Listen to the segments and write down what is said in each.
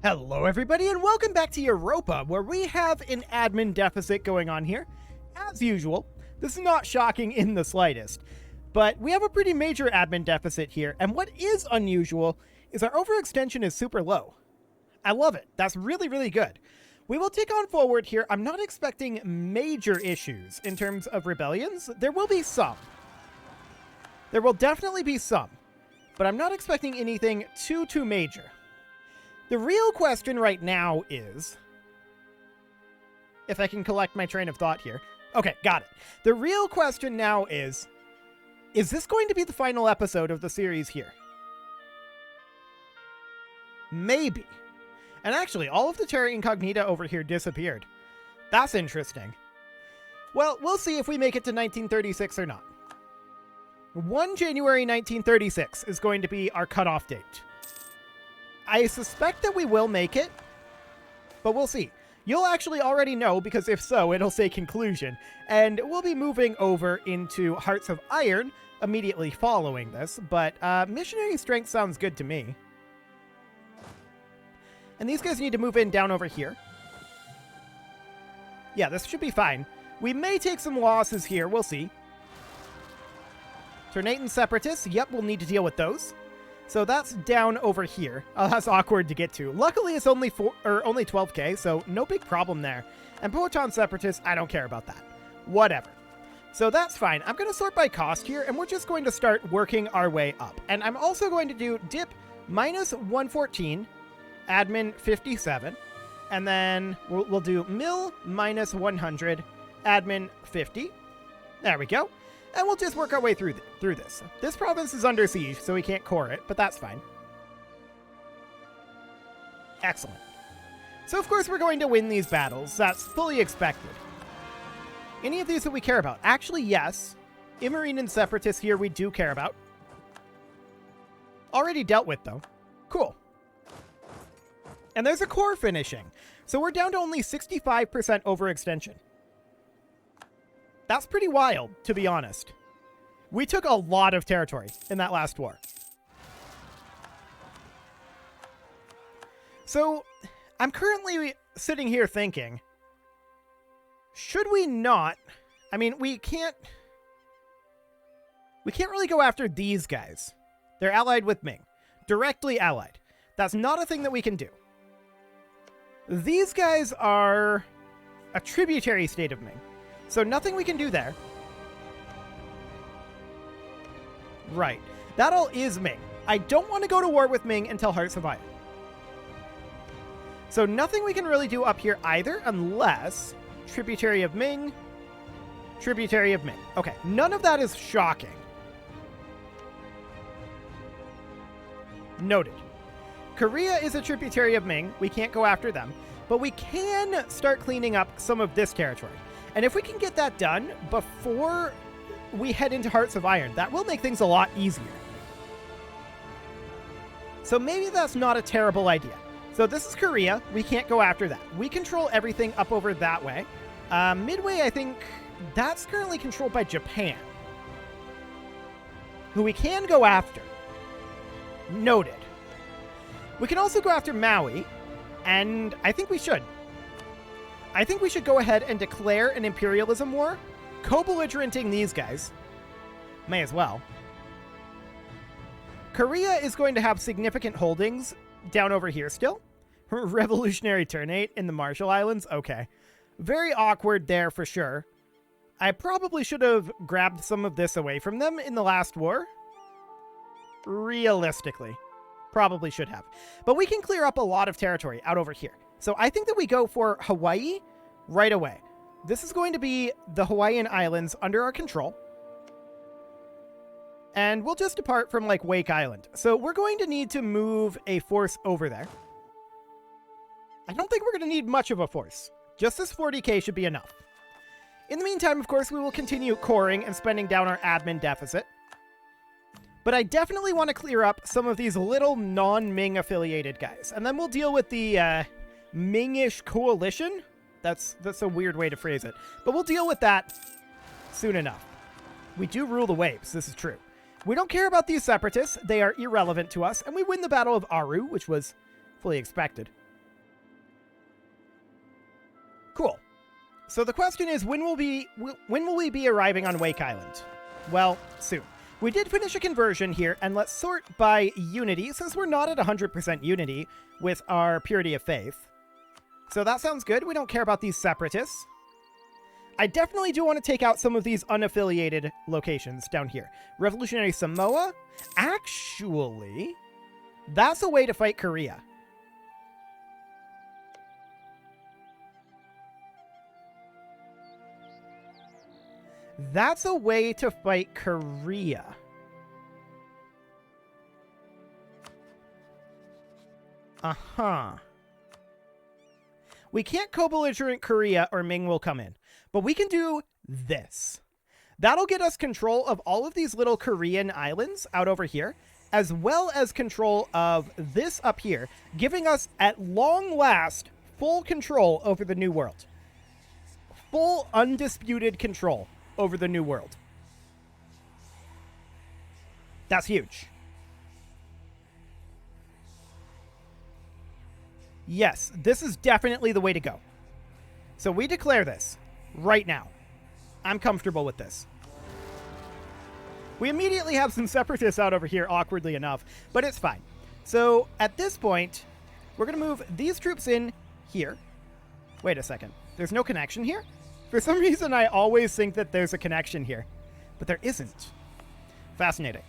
Hello everybody and welcome back to Europa, where we have an admin deficit going on here. As usual, this is not shocking in the slightest, but we have a pretty major admin deficit here, and what is unusual is our overextension is super low. I love it. That's really, really good. We will take on forward here. I'm not expecting major issues in terms of rebellions. There will be some. There will definitely be some, but I'm not expecting anything too major. The real question right now is, if I can collect my train of thought here. Okay, got it. The real question now is this going to be the final episode of the series here? Maybe. And actually, all of the Terra Incognita over here disappeared. That's interesting. Well, we'll see if we make it to 1936 or not. 1 January 1936 is going to be our cutoff date. I suspect that we will make it, but we'll see. You'll actually already know, because if so, it'll say conclusion, and we'll be moving over into Hearts of Iron immediately following this, but missionary strength sounds good to me. And these guys need to move in down over here. Yeah, this should be fine. We may take some losses here, we'll see. Tornaten Separatists, yep, we'll need to deal with those. So that's down over here. Oh, that's awkward to get to. Luckily, it's only 12k, so no big problem there. And Proton Separatists, I don't care about that. Whatever. So that's fine. I'm going to sort by cost here, and we're just going to start working our way up. And I'm also going to do dip minus 114, admin 57, and then we'll do mill minus 100, admin 50. There we go. And we'll just work our way through this. This province is under siege, so we can't core it, but that's fine. Excellent. So of course we're going to win these battles. That's fully expected. Any of these that we care about? Actually, yes. Immarine and Separatists here we do care about. Already dealt with, though. Cool. And there's a core finishing. So we're down to only 65% overextension. That's pretty wild, to be honest. We took a lot of territory in that last war. So, I'm currently sitting here thinking, should we not... I mean, we can't really go after these guys. They're allied with Ming. Directly allied. That's not a thing that we can do. These guys are a tributary state of Ming. So nothing we can do there. Right. That all is Ming. I don't want to go to war with Ming until Hearts of Iron. So nothing we can really do up here either, unless tributary of Ming, tributary of Ming. Okay, none of that is shocking. Noted. Korea is a tributary of Ming. We can't go after them, but we can start cleaning up some of this territory. And if we can get that done before we head into Hearts of Iron, that will make things a lot easier. So maybe that's not a terrible idea. So this is Korea. We can't go after that. We control everything up over that way. Midway, I think that's currently controlled by Japan, who we can go after. Noted. We can also go after Maui, and I think we should. I think we should go ahead and declare an imperialism war, co-belligerenting these guys. May as well. Korea is going to have significant holdings down over here still. Revolutionary Ternate in the Marshall Islands. Okay. Very awkward there for sure. I probably should have grabbed some of this away from them in the last war. Realistically. Probably should have. But we can clear up a lot of territory out over here. So I think that we go for Hawaii right away. This is going to be the Hawaiian Islands under our control. And we'll just depart from, like, Wake Island. So we're going to need to move a force over there. I don't think we're going to need much of a force. Just this 40k should be enough. In the meantime, of course, we will continue coring and spending down our admin deficit. But I definitely want to clear up some of these little non-Ming affiliated guys. And then we'll deal with the Ming-ish coalition. That's a weird way to phrase it. But we'll deal with that soon enough. We do rule the waves. This is true. We don't care about these separatists. They are irrelevant to us. And we win the Battle of Aru, which was fully expected. So the question is, when will we be arriving on Wake Island? Well, soon. We did finish a conversion here, and let's sort by unity, since we're not at 100% unity with our purity of faith. So that sounds good. We don't care about these separatists. I definitely do want to take out some of these unaffiliated locations down here. Revolutionary Samoa? Actually, that's a way to fight Korea. That's a way to fight Korea. Uh-huh. We can't co-belligerent Korea or Ming will come in. But we can do this. That'll get us control of all of these little Korean islands out over here, as well as control of this up here, giving us, at long last, full control over the New World. Full, undisputed control over the New World. That's huge. Yes, this is definitely the way to go. So we declare this right now. I'm comfortable with this. We immediately have some separatists out over here, awkwardly enough, but it's fine. So at this point, we're going to move these troops in here. Wait a second. There's no connection here? For some reason, I always think that there's a connection here, but there isn't. Fascinating.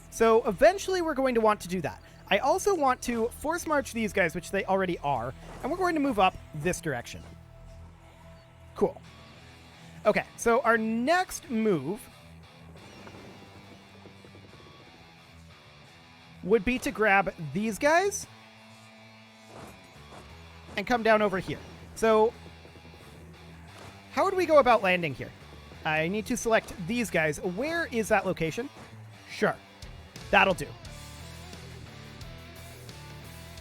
So eventually, we're going to want to do that. I also want to force march these guys, which they already are, and we're going to move up this direction. Cool. Okay, so our next move would be to grab these guys and come down over here. So how would we go about landing here? I need to select these guys. Where is that location? Sure. That'll do.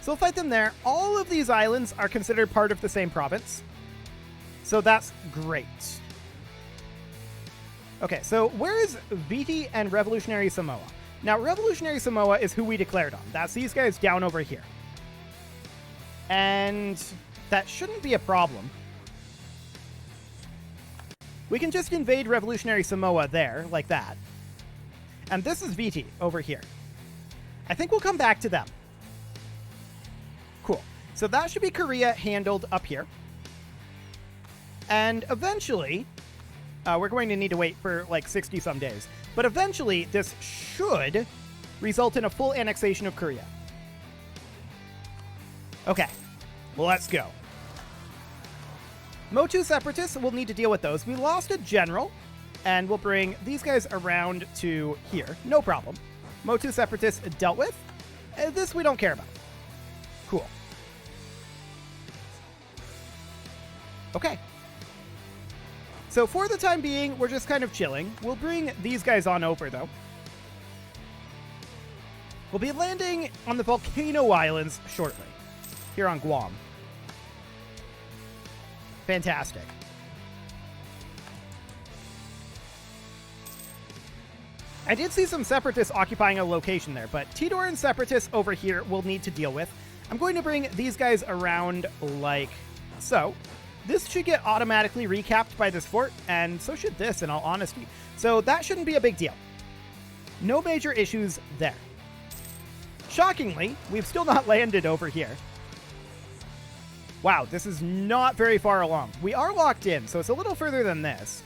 So we'll fight them there. All of these islands are considered part of the same province. So that's great. Okay, so where is Viti and Revolutionary Samoa? Now, Revolutionary Samoa is who we declared on. That's these guys down over here. And that shouldn't be a problem. We can just invade Revolutionary Samoa there, like that. And this is Viti over here. I think we'll come back to them. Cool. So that should be Korea handled up here. And eventually, we're going to need to wait for like 60-some days. But eventually, this should result in a full annexation of Korea. Okay, well, let's go. Motu separatists, we'll need to deal with those. We lost a general, and we'll bring these guys around to here. No problem. Motu separatists dealt with. This we don't care about. Cool. Okay. So for the time being, we're just kind of chilling. We'll bring these guys on over, though. We'll be landing on the Volcano Islands shortly, here on Guam. Fantastic. I did see some separatists occupying a location there, but Tidoran separatists over here we'll need to deal with. I'm going to bring these guys around like so. This should get automatically recapped by this fort, and so should this, in all honesty. So that shouldn't be a big deal. No major issues there. Shockingly, we've still not landed over here. Wow, this is not very far along. We are locked in, so it's a little further than this.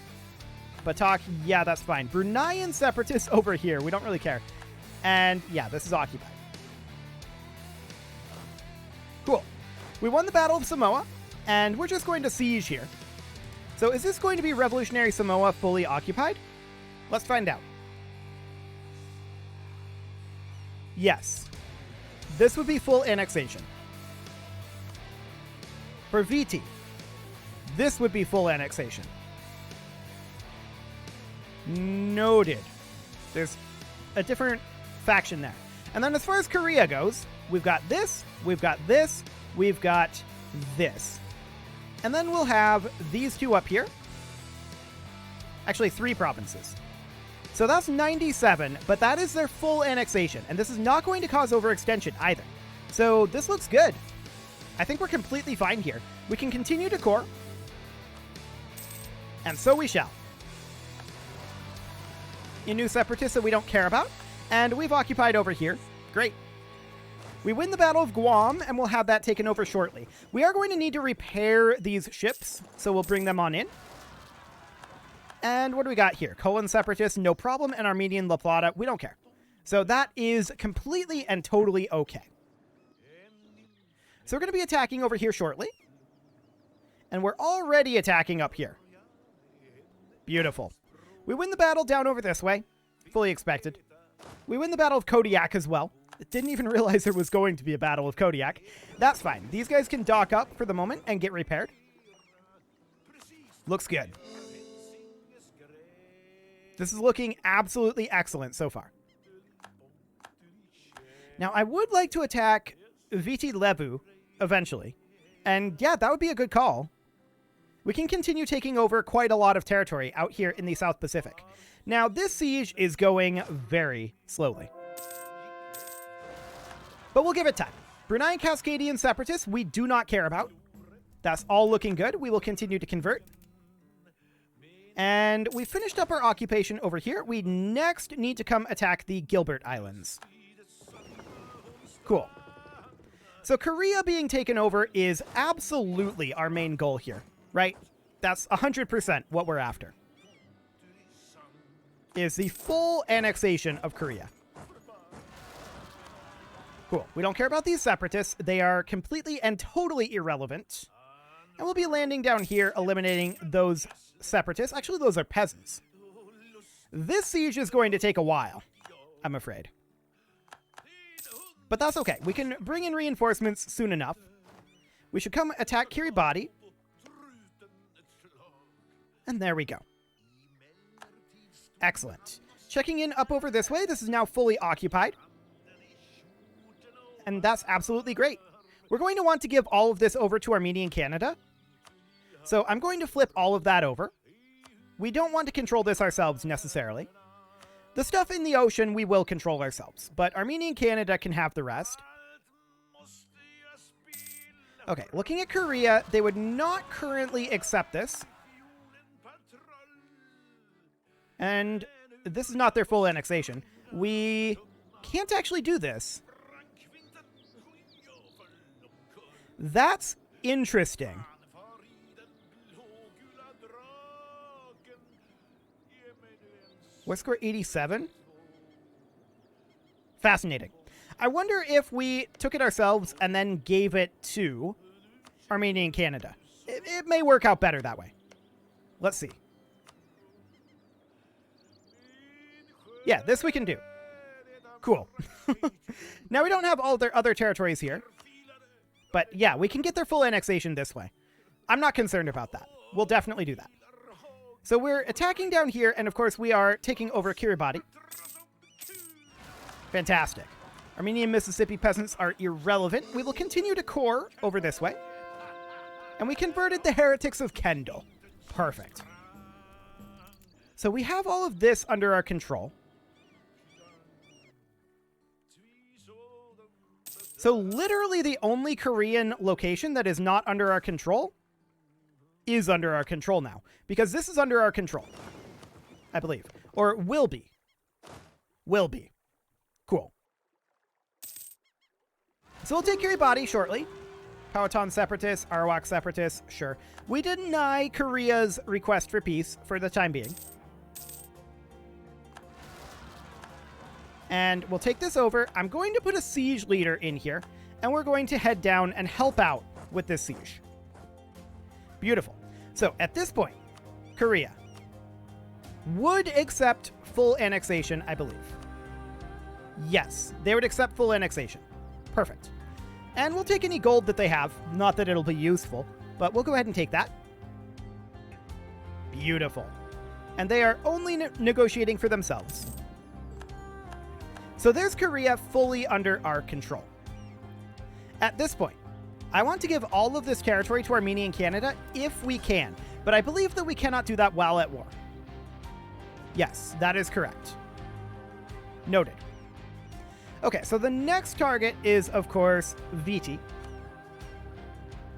Batak, yeah, that's fine. Bruneian separatists over here. We don't really care. And yeah, this is occupied. Cool. We won the Battle of Samoa, and we're just going to siege here. So is this going to be Revolutionary Samoa fully occupied? Let's find out. Yes. This would be full annexation. For Viti, this would be full annexation. Noted. There's a different faction there. And then as far as Korea goes, we've got this, we've got this, we've got this. And then we'll have these two up here. Actually, 3 provinces. So that's 97, but that is their full annexation. And this is not going to cause overextension either. So this looks good. I think we're completely fine here. We can continue to core. And so we shall. A new separatist that we don't care about, and we've occupied over here. Great. We win the Battle of Guam, and we'll have that taken over shortly. We are going to need to repair these ships, so we'll bring them on in. And what do we got here? Cohen separatists, no problem, and Armenian La Plata, we don't care. So that is completely and totally okay. So we're going to be attacking over here shortly. And we're already attacking up here. Beautiful. We win the battle down over this way. Fully expected. We win the Battle of Kodiak as well. Didn't even realize there was going to be a Battle of Kodiak. That's fine. These guys can dock up for the moment and get repaired. Looks good. This is looking absolutely excellent so far. Now, I would like to attack Viti Levu eventually. And yeah, that would be a good call. We can continue taking over quite a lot of territory out here in the South Pacific. Now, this siege is going very slowly. But we'll give it time. Brunei and Cascadian separatists, we do not care about. That's all looking good. We will continue to convert. And we finished up our occupation over here. We next need to come attack the Gilbert Islands. Cool. So Korea being taken over is absolutely our main goal here. Right? That's 100% what we're after. Is the full annexation of Korea. Cool. We don't care about these separatists. They are completely and totally irrelevant. And we'll be landing down here, eliminating those separatists. Actually, those are peasants. This siege is going to take a while, I'm afraid. But that's okay. We can bring in reinforcements soon enough. We should come attack Kiribati. And there we go. Excellent. Checking in up over this way. This is now fully occupied. And that's absolutely great. We're going to want to give all of this over to Armenian Canada. So I'm going to flip all of that over. We don't want to control this ourselves necessarily. The stuff in the ocean we will control ourselves, but Armenian Canada can have the rest. Okay, looking at Korea, they would not currently accept this. And this is not their full annexation. We can't actually do this. That's interesting. What score? 87? Fascinating. I wonder if we took it ourselves and then gave it to Armenian Canada. It may work out better that way. Let's see. Yeah, this we can do. Cool. Now we don't have all their other territories here. But yeah, we can get their full annexation this way. I'm not concerned about that. We'll definitely do that. So we're attacking down here, and of course we are taking over Kiribati. Fantastic. Armenian Mississippi peasants are irrelevant. We will continue to core over this way. And we converted the heretics of Kendall. Perfect. So we have all of this under our control. So literally the only Korean location that is not under our control is under our control now. Because this is under our control. I believe. Or will be. Will be. Cool. So we'll take Kiribati shortly. Powhatan separatists, Arawak separatists, sure. We deny Korea's request for peace for the time being. And we'll take this over. I'm going to put a siege leader in here, and we're going to head down and help out with this siege. Beautiful. So at this point, Korea would accept full annexation, I believe. Yes, they would accept full annexation. Perfect. And we'll take any gold that they have. Not that it'll be useful, but we'll go ahead and take that. Beautiful. And they are only negotiating for themselves. So there's Korea fully under our control. At this point, I want to give all of this territory to Armenian Canada if we can, but I believe that we cannot do that while at war. Yes, that is correct. Noted. Okay, so the next target is, of course, Viti,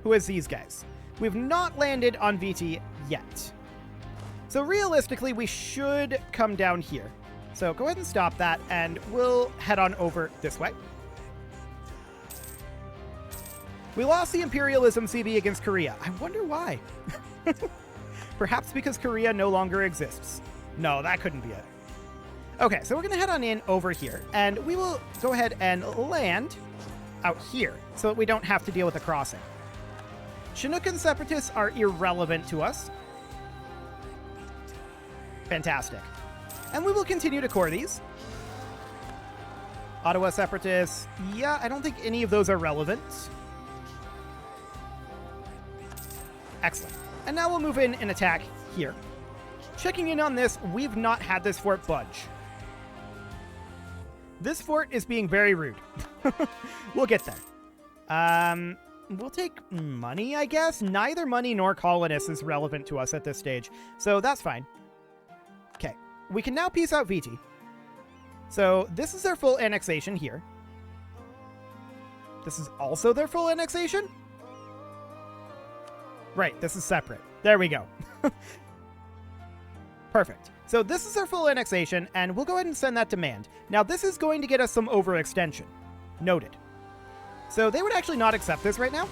who is these guys. We've not landed on Viti yet. So realistically, we should come down here. So go ahead and stop that, and we'll head on over this way. We lost the Imperialism CB against Korea. I wonder why. Perhaps because Korea no longer exists. No, that couldn't be it. Okay, so we're going to head on in over here, and we will go ahead and land out here so that we don't have to deal with the crossing. Chinookan separatists are irrelevant to us. Fantastic. And we will continue to core these. Ottawa separatists. Yeah, I don't think any of those are relevant. Excellent. And now we'll move in and attack here. Checking in on this, we've not had this fort budge. This fort is being very rude. We'll get there. We'll take money, I guess. Neither money nor colonists is relevant to us at this stage, so that's fine. Okay, we can now peace out VT. So this is their full annexation here. This is also their full annexation? Right, this is separate. There we go. Perfect. So this is their full annexation, and we'll go ahead and send that demand. Now, this is going to get us some overextension. Noted. So they would actually not accept this right now,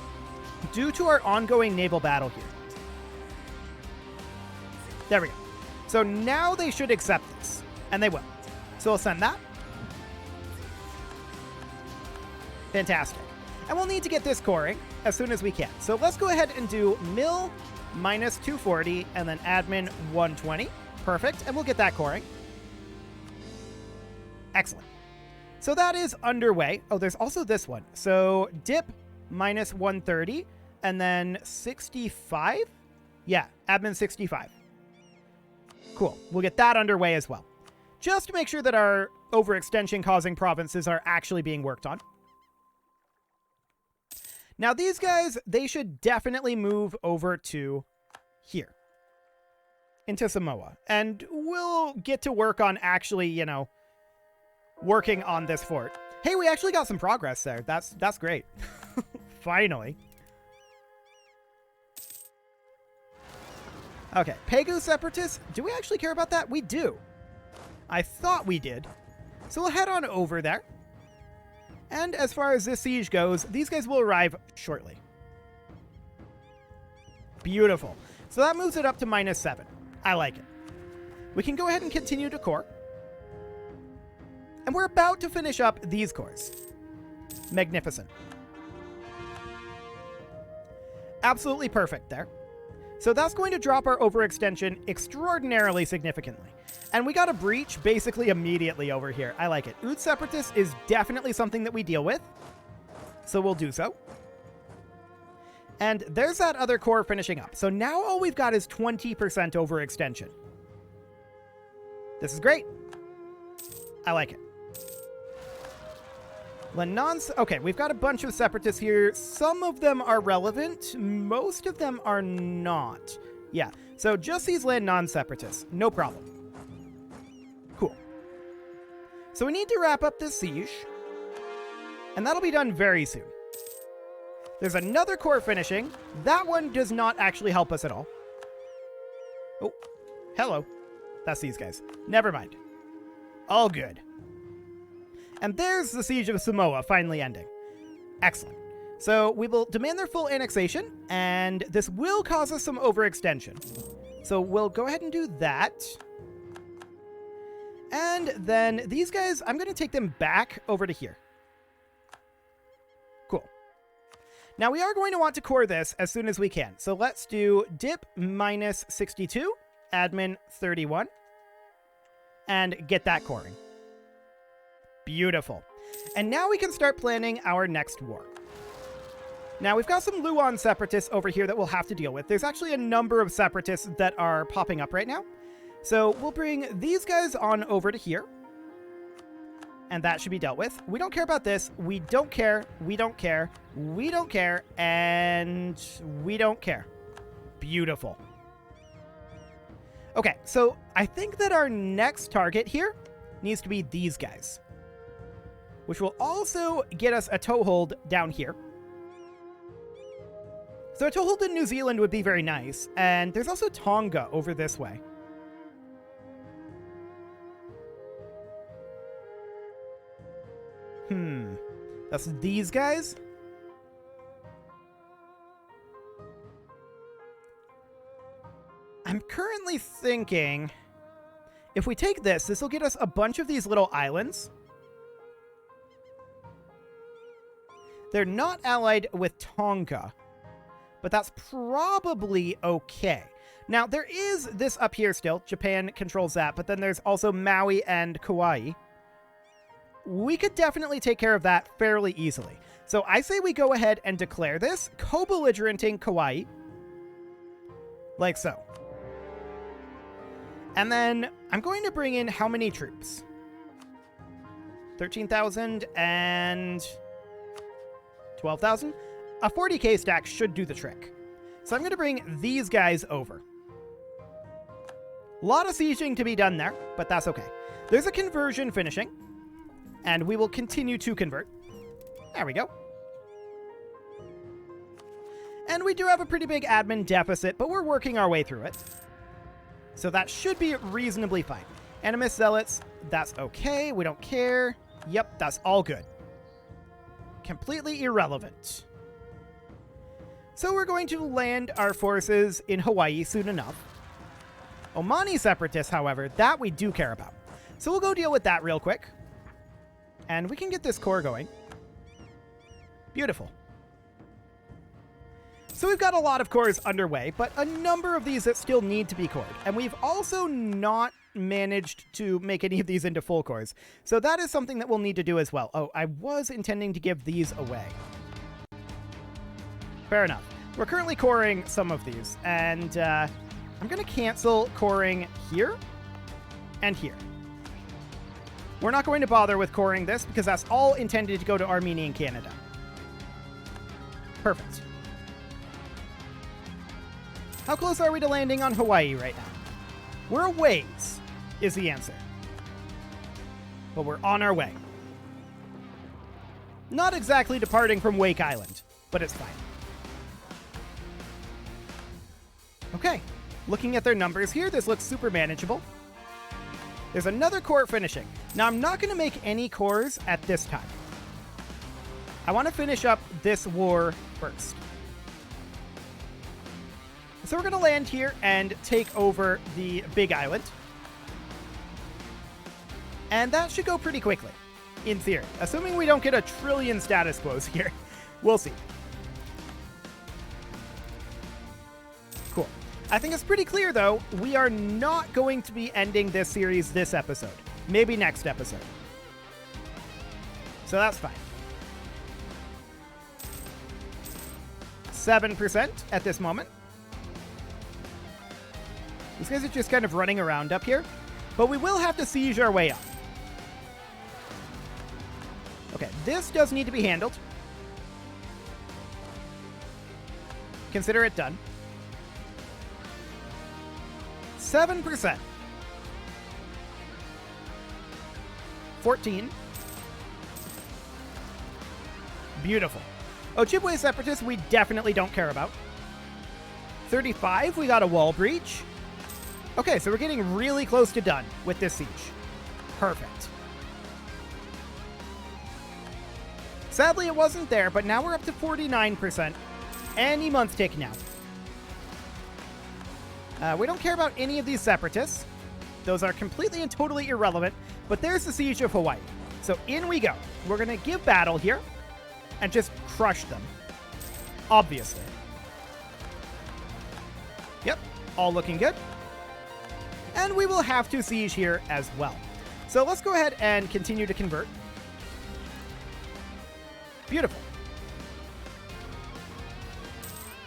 due to our ongoing naval battle here. There we go. So now they should accept this, and they will. So we'll send that. Fantastic. And we'll need to get this coring as soon as we can. So let's go ahead and do mil minus 240 and then admin 120. Perfect. And we'll get that coring. Excellent. So that is underway. Oh, there's also this one. So dip minus 130 and then 65. Yeah, admin 65. Cool. We'll get that underway as well. Just to make sure that our overextension causing provinces are actually being worked on. Now, these guys, they should definitely move over to here. Into Samoa. And we'll get to work on actually, you know, working on this fort. Hey, we actually got some progress there. That's great. Finally. Okay, Pegu separatists. Do we actually care about that? We do. I thought we did. So we'll head on over there. And as far as this siege goes, these guys will arrive shortly. Beautiful. So that moves it up to -7. I like it. We can go ahead and continue to core. And we're about to finish up these cores. Magnificent. Absolutely perfect there. So that's going to drop our overextension extraordinarily significantly. And we got a breach basically immediately over here. I like it. Oud Separatist is definitely something that we deal with. So we'll do so. And there's that other core finishing up. So now all we've got is 20% overextension. This is great. I like it. Okay, we've got a bunch of separatists here. Some of them are relevant. Most of them are not. Yeah, so just these land non-separatists. No problem. Cool. So we need to wrap up this siege. And that'll be done very soon. There's another core finishing. That one does not actually help us at all. Oh, hello. That's these guys. Never mind. All good. And there's the Siege of Samoa finally ending. Excellent. So we will demand their full annexation, and this will cause us some overextension. So we'll go ahead and do that. And then these guys, I'm going to take them back over to here. Cool. Now we are going to want to core this as soon as we can. So let's do dip -62, admin 31, and get that coring. Beautiful. And now we can start planning our next war. Now, we've got some Luan separatists over here that we'll have to deal with. There's actually a number of separatists that are popping up right now. So we'll bring these guys on over to here. And that should be dealt with. We don't care about this. We don't care. We don't care. We don't care. And we don't care. Beautiful. Okay, so I think that our next target here needs to be these guys, which will also get us a toehold down here. So a toehold in New Zealand would be very nice. And there's also Tonga over this way. That's these guys? I'm currently thinking, if we take this, this will get us a bunch of these little islands. They're not allied with Tonga, but that's probably okay. Now, there is this up here still. Japan controls that, but then there's also Maui and Kauai. We could definitely take care of that fairly easily. So I say we go ahead and declare this, co-belligerenting Kauai, like so. And then I'm going to bring in how many troops? 13,000 and 12,000? A 40k stack should do the trick. So I'm going to bring these guys over. A lot of sieging to be done there, but that's okay. There's a conversion finishing, and we will continue to convert. There we go. And we do have a pretty big admin deficit, but we're working our way through it. So that should be reasonably fine. Animus Zealots, that's okay. We don't care. Yep, that's all good. Completely irrelevant. So we're going to land our forces in Hawaii soon enough. Omani Separatists, however, that we do care about. So we'll go deal with that real quick. And we can get this core going. Beautiful. So we've got a lot of cores underway, but a number of these that still need to be cored. And we've also not managed to make any of these into full cores. So that is something that we'll need to do as well. Oh, I was intending to give these away. Fair enough. We're currently coring some of these, and I'm going to cancel coring here and here. We're not going to bother with coring this because that's all intended to go to Armenia and Canada. Perfect. How close are we to landing on Hawaii right now? We're a ways, is the answer. But we're on our way. Not exactly departing from Wake Island, but it's fine. Okay, looking at their numbers here, this looks super manageable. There's another core finishing. Now, I'm not going to make any cores at this time. I want to finish up this war first. So we're going to land here and take over the big island. And that should go pretty quickly, in theory. Assuming we don't get a trillion status quos here. We'll see. Cool. I think it's pretty clear, though, we are not going to be ending this series this episode. Maybe next episode. So that's fine. 7% at this moment. These guys are just kind of running around up here. But we will have to siege our way up. Okay, this does need to be handled. Consider it done. 7%. 14. Beautiful. Ojibwe Separatists, we definitely don't care about. 35, we got a wall breach. Okay, so we're getting really close to done with this siege. Perfect. Sadly, it wasn't there, but now we're up to 49%. Any month tick now. We don't care about any of these separatists. Those are completely and totally irrelevant, but there's the siege of Hawaii. So in we go. We're going to give battle here and just crush them. Obviously. Yep, all looking good. And we will have to siege here as well. So let's go ahead and continue to convert. Beautiful.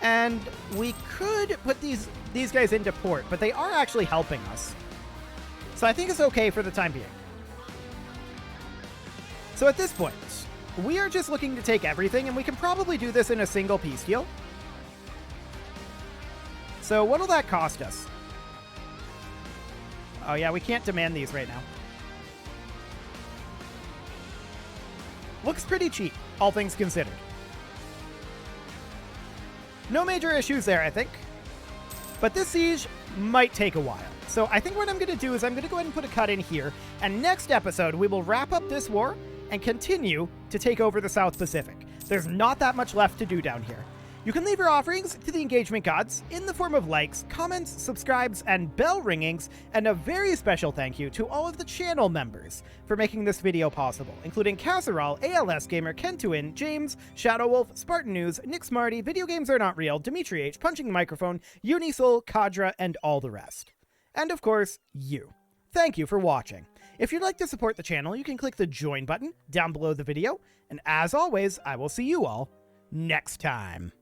And we could put these guys into port, but they are actually helping us. So I think it's okay for the time being. So at this point, we are just looking to take everything, and we can probably do this in a single peace deal. So what'll that cost us? Oh yeah, we can't demand these right now. Looks pretty cheap, all things considered. No major issues there, I think. But this siege might take a while. So I think what I'm going to do is I'm going to go ahead and put a cut in here. And next episode, we will wrap up this war and continue to take over the South Pacific. There's not that much left to do down here. You can leave your offerings to the engagement gods in the form of likes, comments, subscribes, and bell ringings, and a very special thank you to all of the channel members for making this video possible, including Casserole, ALS Gamer, Kentuin, James, Shadow Wolf, Spartan News, Nick Smarty, Video Games Are Not Real, Dimitri H, Punching the Microphone, Unisoul, Kadra, and all the rest. And of course, you. Thank you for watching. If you'd like to support the channel, you can click the join button down below the video, and as always, I will see you all next time.